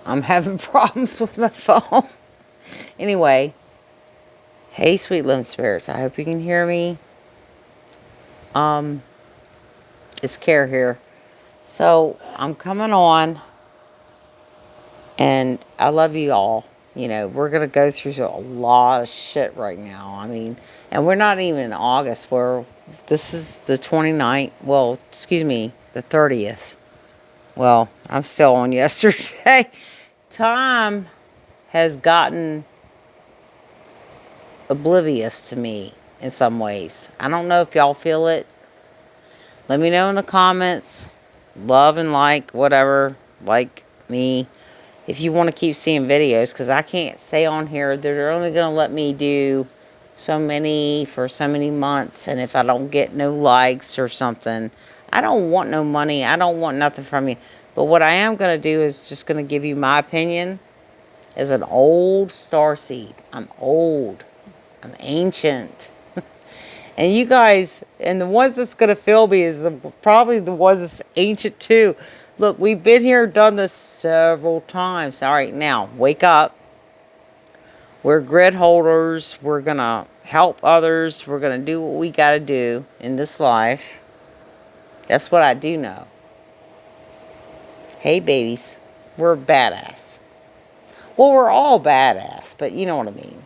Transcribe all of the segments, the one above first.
I'm having problems with my phone. Anyway, hey, sweet limb spirits. I hope you can hear me. Um, it's Care here. So I'm coming on, and I love you all. You know, we're gonna go through a lot of shit right now. I mean, and we're not even in August. This is the 29th. Well, excuse me, the 30th. Well, I'm still on yesterday. Time has gotten oblivious to me in some ways. I don't know if y'all feel it. Let me know in the comments. Love and like, whatever. Like me. If you want to keep seeing videos, because I can't stay on here. They're only going to let me do so many for so many months. And if I don't get no likes or something, I don't want no money. I don't want nothing from you. But what I am going to do is just going to give you my opinion as an old starseed. I'm old. I'm ancient. And you guys, and the ones that's going to feel me is probably the ones that's ancient too. Look, we've been here, done this several times. All right, now, wake up. We're grid holders. We're going to help others. We're going to do what we got to do in this life. That's what I do know. Hey, babies, we're badass. Well, we're all badass, but you know what I mean.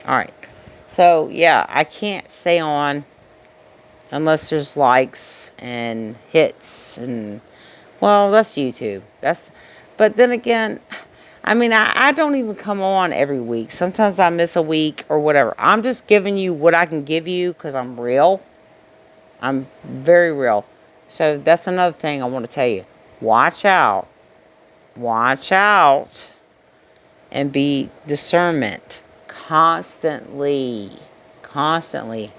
All right. So, yeah, I can't stay on unless there's likes and hits and, well, that's YouTube. But then again, I mean, I don't even come on every week. Sometimes I miss a week or whatever. I'm just giving you what I can give you because I'm real. I'm very real. So that's another thing I want to tell you. Watch out. Watch out. And be discernment. Constantly. Constantly.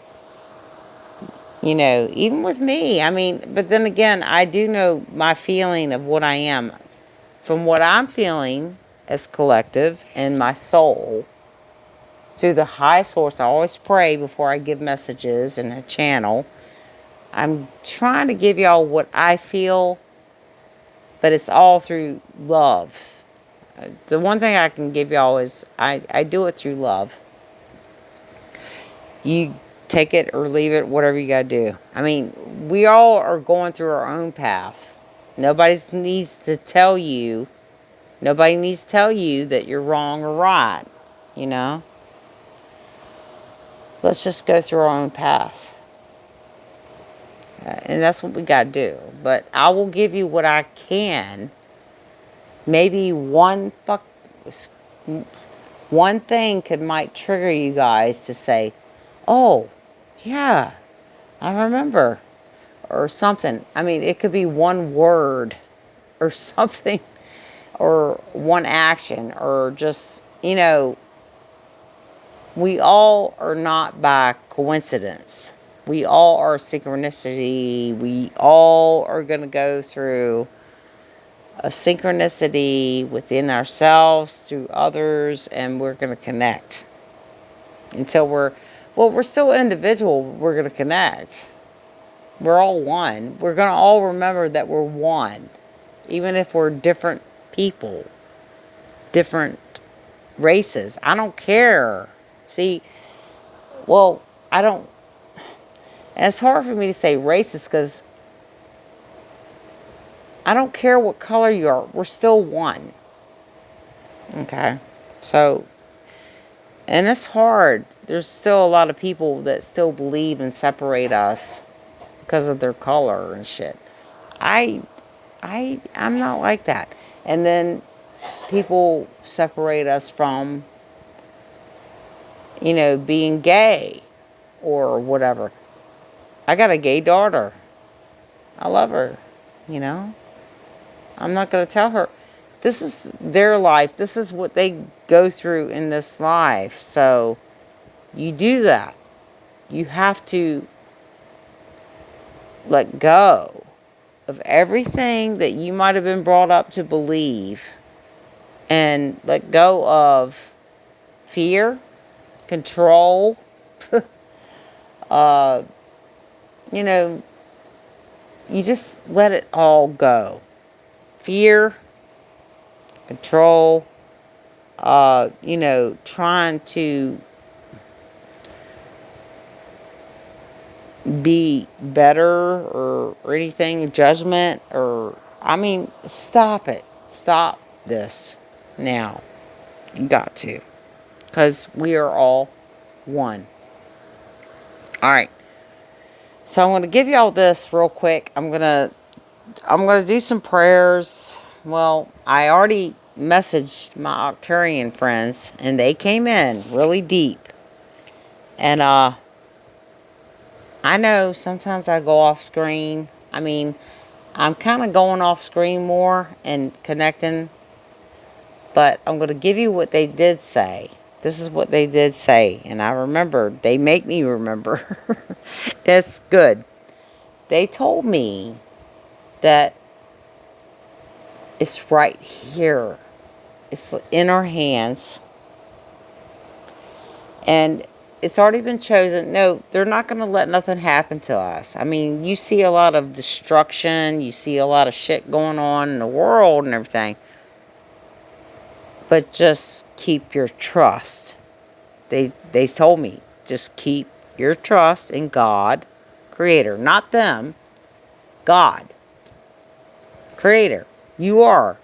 You know, even with me, I mean, but then again, I do know my feeling of what I am. From what I'm feeling as collective in my soul, through the high source, I always pray before I give messages in a channel. I'm trying to give y'all what I feel, but it's all through love. The one thing I can give y'all is I do it through love. You take it or leave it, whatever you gotta do. I mean, we all are going through our own path. Nobody needs to tell you that you're wrong or right, you know? Let's just go through our own path. And that's what we gotta do. But I will give you what I can. Maybe one thing might trigger you guys to say, oh, yeah, I remember. Or something. I mean, it could be one word or something, or one action, or just, you know, we all are not by coincidence. We all are synchronicity. We all are going to go through a synchronicity within ourselves, through others, and we're going to connect. Until we're still individual, we're going to connect. We're all one. We're going to all remember that we're one. Even if we're different people, different races. I don't care. See, well, I don't, and it's hard for me to say racist because I don't care what color you are. We're still one. Okay? So, and it's hard. There's still a lot of people that still believe and separate us because of their color and shit. I'm not like that. And then people separate us from, you know, being gay or whatever. I got a gay daughter. I love her, you know. I'm not going to tell her. This is their life. This is what they go through in this life. So you do that. You have to let go of everything that you might have been brought up to believe, and let go of fear, control, you know, you just let it all go. Fear, control, you know, trying to be better or anything, judgment, or, I mean, stop it. Stop this now. You got to. Because we are all one. All right. So I'm going to give y'all this real quick. I'm going to do some prayers. Well, I already messaged my Octarian friends, and they came in really deep. And I know sometimes I go off screen. I mean, I'm kind of going off screen more and connecting, but I'm going to give you what they did say. This is what they did say, and I remembered. They make me remember. It's good. They told me that it's right here. It's in our hands. And it's already been chosen. No, they're not going to let nothing happen to us. I mean, you see a lot of destruction. You see a lot of shit going on in the world and everything. But just keep your trust. They told me, just keep your trust in God, Creator. Not them. God. Creator. You are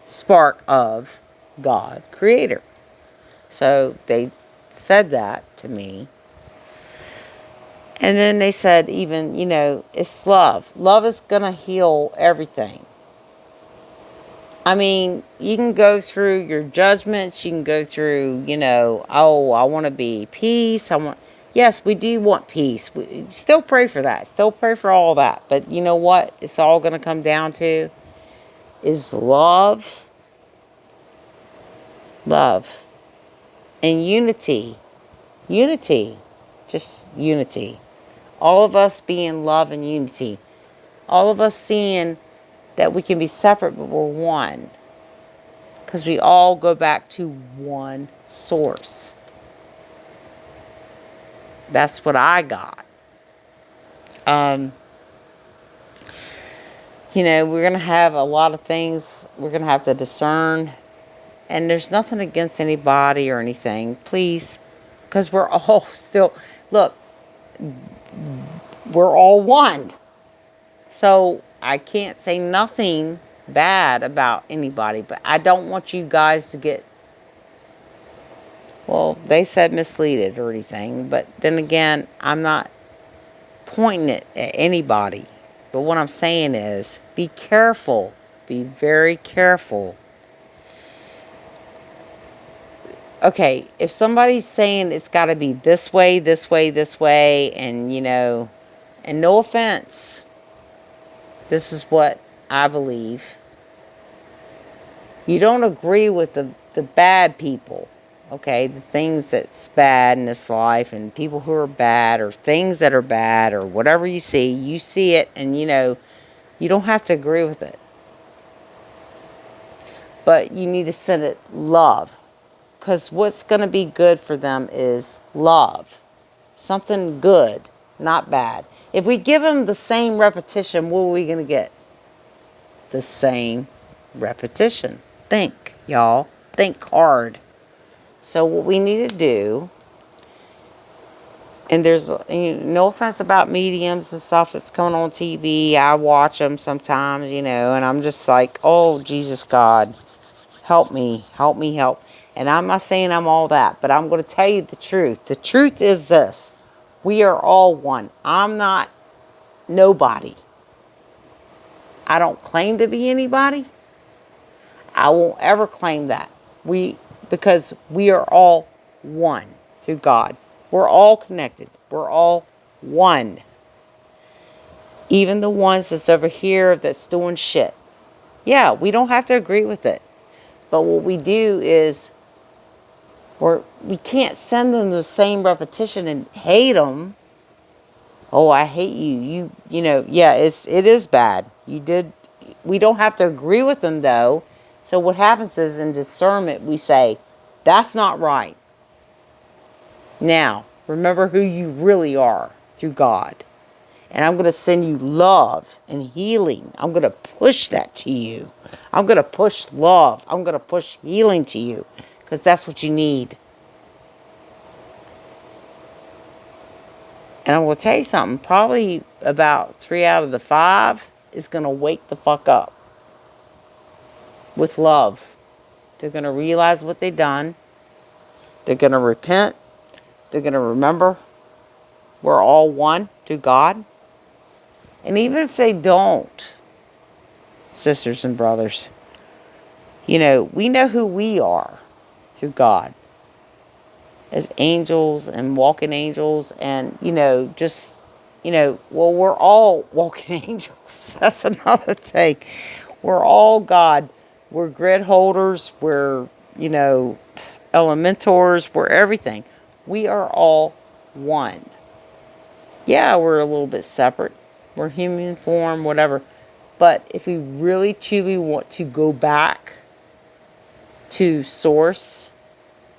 spark of God, Creator. So they said that to me. And then they said, even, you know, it's love. Love is going to heal everything. I mean, you can go through your judgments. You can go through, you know, oh, I want to be peace. Yes, we do want peace. We still pray for that. Still pray for all that. But you know what? It's all going to come down to is love. Love. And unity. Unity. Just unity. All of us being love and unity. All of us seeing that we can be separate, but we're one. Because we all go back to one source. That's what I got. You know, we're going to have a lot of things we're going to have to discern. And there's nothing against anybody or anything. Please. Because we're all still... Look, we're all one. So I can't say nothing bad about anybody, but I don't want you guys to get, well, they said misleaded or anything, but then again, I'm not pointing it at anybody. But what I'm saying is, be careful. Be very careful. Okay, if somebody's saying it's got to be this way, this way, this way, and, you know, and no offense, this is what I believe. You don't agree with the bad people, okay? The things that's bad in this life and people who are bad or things that are bad or whatever you see it and, you know, you don't have to agree with it. But you need to send it love. Because what's going to be good for them is love. Something good, not bad. If we give them the same repetition, what are we going to get? The same repetition. Think, y'all. Think hard. So what we need to do, and there's no offense about mediums and stuff that's coming on TV. I watch them sometimes, you know, and I'm just like, oh, Jesus God, help me, help me, help. And I'm not saying I'm all that, but I'm going to tell you the truth. The truth is this. We are all one. I'm not nobody. I don't claim to be anybody. I won't ever claim that. Because we are all one through God. We're all connected. We're all one. Even the ones that's over here that's doing shit. Yeah, we don't have to agree with it. But what we do is, we can't send them the same repetition and hate them. Oh, I hate you. You know, yeah, it is bad. We don't have to agree with them though. So what happens is in discernment, we say, that's not right. Now, remember who you really are through God. And I'm going to send you love and healing. I'm going to push that to you. I'm going to push love. I'm going to push healing to you. Because that's what you need. And I will tell you something. Probably about 3 out of the 5 is going to wake the fuck up. With love. They're going to realize what they've done. They're going to repent. They're going to remember we're all one to God. And even if they don't, sisters and brothers, we know who we are through God. As angels and walking angels and, well, we're all walking angels. That's another thing. We're all God. We're grid holders. We're, elementors. We're everything. We are all one. Yeah, we're a little bit separate. We're human form, whatever. But if we really truly want to go back to source,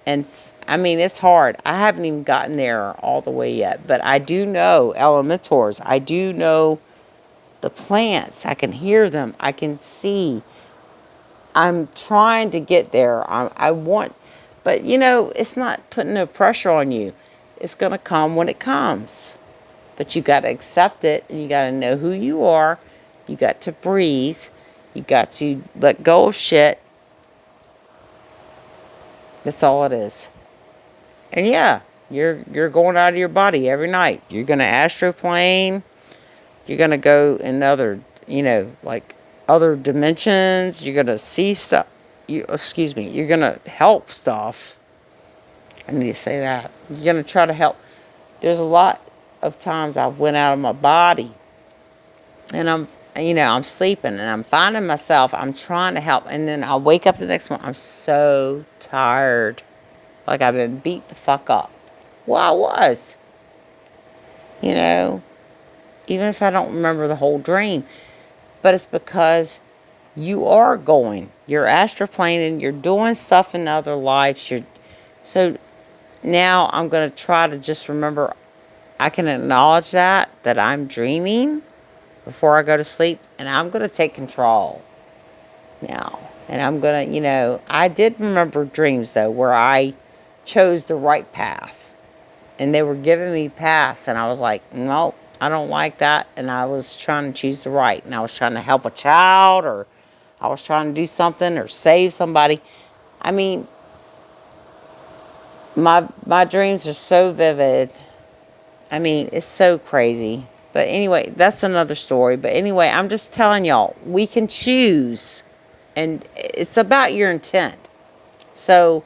and it's hard. I haven't even gotten there all the way yet. But I do know elementors. I do know the plants. I can hear them. I can see. I'm trying to get there. I want, but it's not putting no pressure on you. It's going to come when it comes. But you got to accept it, and you got to know who you are. You got to breathe. You got to let go of shit. That's all it is. And yeah, you're going out of your body every night. You're going to astroplane. You're going to go in other, like other dimensions. You're going to see stuff. You're going to help stuff. I need to say that. You're going to try to help. There's a lot of times I've went out of my body. And I'm sleeping. And I'm finding myself. I'm trying to help. And then I'll wake up the next morning. I'm so tired. Like I've been beat the fuck up. Well, I was. Even if I don't remember the whole dream. But it's because you are going. You're astroplaning. You're doing stuff in other lives. So now I'm going to try to just remember. I can acknowledge that I'm dreaming before I go to sleep. And I'm going to take control now. And I'm going to, I did remember dreams, though, where I chose the right path. And they were giving me paths. And I was like, no, I don't like that. And I was trying to choose the right. And I was trying to help a child, or I was trying to do something or save somebody. My dreams are so vivid. It's so crazy. But anyway, that's another story. But anyway, I'm just telling y'all, we can choose. And it's about your intent. So,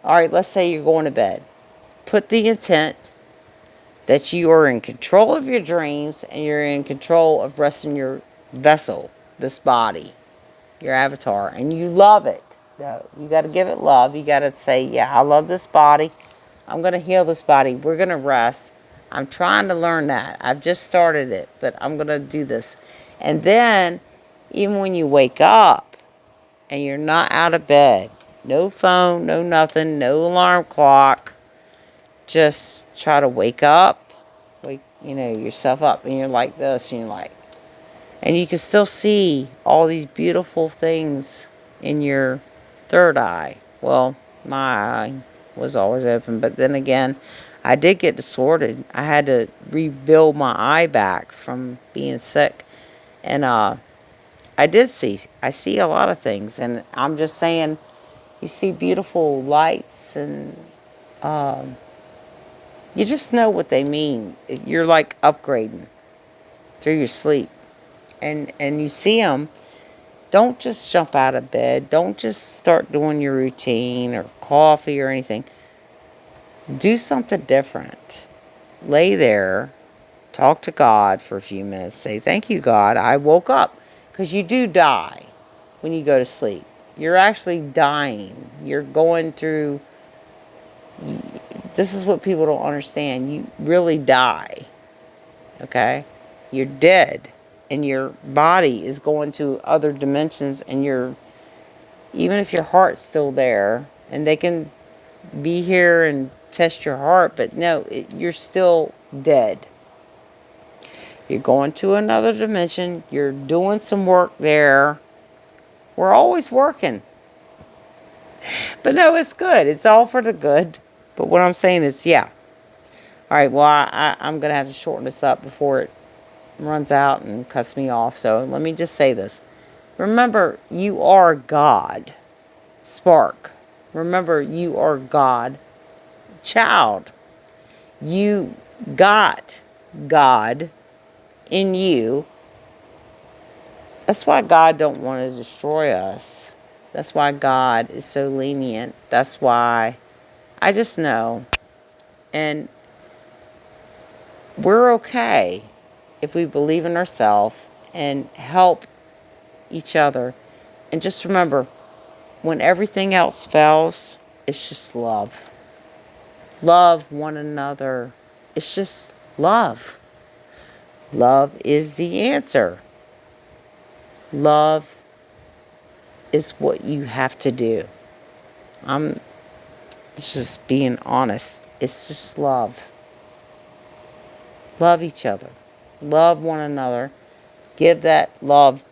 all right, let's say you're going to bed. Put the intent that you are in control of your dreams and you're in control of resting your vessel, this body, your avatar, and you love it. Though. You got to give it love. You got to say, yeah, I love this body. I'm going to heal this body. We're going to rest. I'm trying to learn that. I've just started it, but I'm going to do this. And then, even when you wake up and you're not out of bed, no phone, no nothing, no alarm clock, just try to wake up, wake yourself up, and you're like this, and you're like, and you can still see all these beautiful things in your third eye. Well, my eye was always open, but then again, I did get distorted. I had to rebuild my eye back from being sick, and I see a lot of things, and I'm just saying, you see beautiful lights, and you just know what they mean. You're like upgrading through your sleep. And you see them. Don't just jump out of bed. Don't just start doing your routine or coffee or anything. Do something different. Lay there. Talk to God for a few minutes. Say, thank you, God. I woke up. Because you do die when you go to sleep. You're actually dying. You're going through... This is what people don't understand. You really die. Okay? You're dead. And your body is going to other dimensions. And even if your heart's still there. And they can be here and test your heart. But no, you're still dead. You're going to another dimension. You're doing some work there. We're always working. But no, it's good. It's all for the good. But what I'm saying is, yeah. All right, well, I'm going to have to shorten this up before it runs out and cuts me off. So let me just say this. Remember, you are God. Spark. Remember, you are God. Child. You got God in you. That's why God don't want to destroy us. That's why God is so lenient. That's why I just know. And we're okay if we believe in ourselves and help each other. And just remember, when everything else fails, it's just love. Love one another. It's just love. Love is the answer. Love is what you have to do. It's just being honest. It's just love. Love each other. Love one another. Give that love.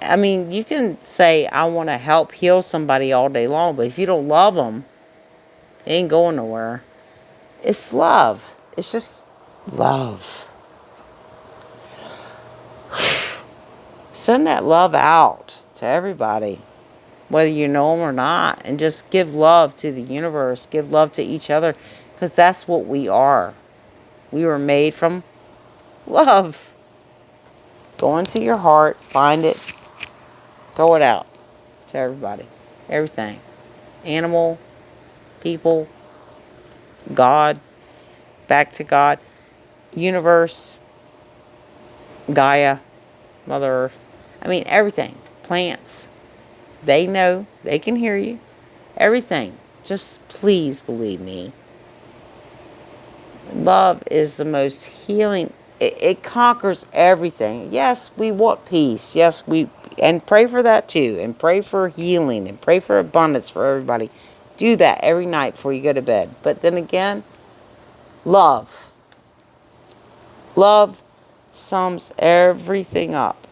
I mean, you can say, I want to help heal somebody all day long, but if you don't love them, they ain't going nowhere. It's love. It's just love. Send that love out to everybody, whether you know them or not, and just give love to the universe. Give love to each other, because that's what we are. We were made from love. Go into your heart, find it, throw it out to everybody. Everything. Animal, people, God, back to God, universe, Gaia, Mother Earth. I mean, everything. Plants. They know. They can hear you. Everything. Just please believe me. Love is the most healing. It conquers everything. Yes, we want peace. Yes, and pray for that too. And pray for healing. And pray for abundance for everybody. Do that every night before you go to bed. But then again, love. Love sums everything up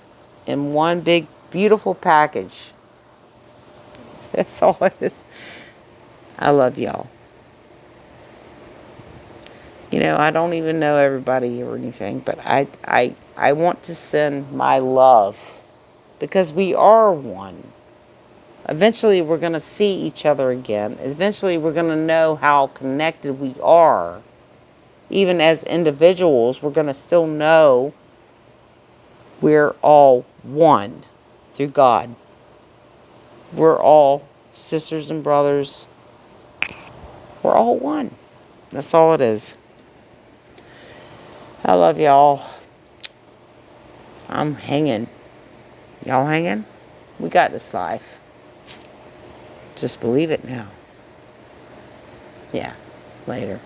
in one big, beautiful package. That's all it is. I love y'all. You know, I don't even know everybody or anything, but I want to send my love, because we are one. Eventually, we're going to see each other again. Eventually, we're going to know how connected we are. Even as individuals, we're going to still know we're all one through God. We're all sisters and brothers. We're all one. That's all it is. I love y'all. I'm hanging. Y'all hanging? We got this life. Just believe it now. Yeah. Later.